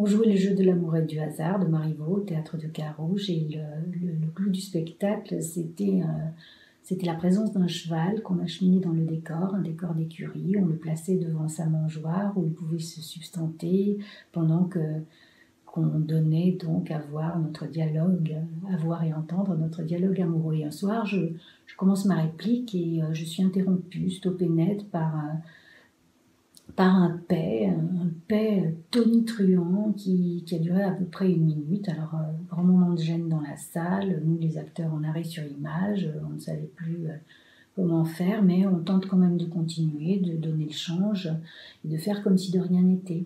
On jouait le jeu de l'amour et du hasard de Marivaux au théâtre de Carouge et le clou du spectacle, c'était la présence d'un cheval qu'on acheminait dans le décor, un décor d'écurie. On le plaçait devant sa mangeoire où il pouvait se substanter pendant qu'on donnait donc à voir notre dialogue, à voir et entendre notre dialogue amoureux. Et un soir, je commence ma réplique et je suis interrompue, stoppée net par un paix tonitruant qui a duré à peu près 1 minute. Alors, grand moment de gêne dans la salle, nous les acteurs en arrêt sur image, on ne savait plus comment faire, mais on tente quand même de continuer, de donner le change et de faire comme si de rien n'était.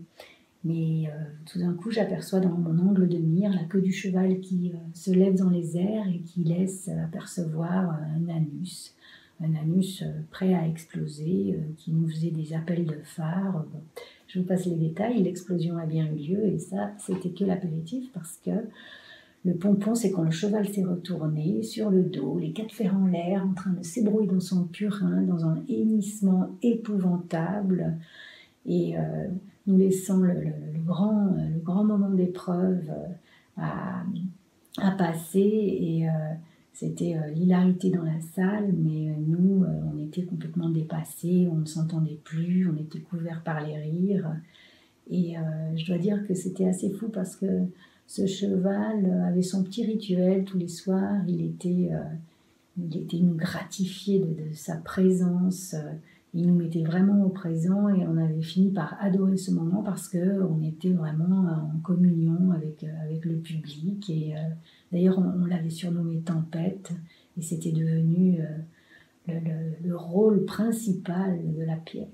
Mais tout d'un coup, j'aperçois dans mon angle de mire la queue du cheval qui se lève dans les airs et qui laisse apercevoir un anus prêt à exploser, qui nous faisait des appels de phare. Bon, je vous passe les détails, l'explosion a bien eu lieu et ça, c'était que l'apéritif parce que le pompon, c'est quand le cheval s'est retourné sur le dos, les 4 fers en l'air, en train de s'ébrouiller dans son purin, dans un hennissement épouvantable et nous laissant le grand moment d'épreuve à passer et c'était l'hilarité dans la salle, mais nous, on était complètement dépassés, on ne s'entendait plus, on était couverts par les rires. Et je dois dire que c'était assez fou parce que ce cheval avait son petit rituel tous les soirs, il nous gratifiait de sa présence, il nous mettait vraiment au présent et on avait fini par adorer ce moment parce qu'on était vraiment en communion avec le public et d'ailleurs on l'avait surnommé Tempête et c'était devenu le rôle principal de la pièce.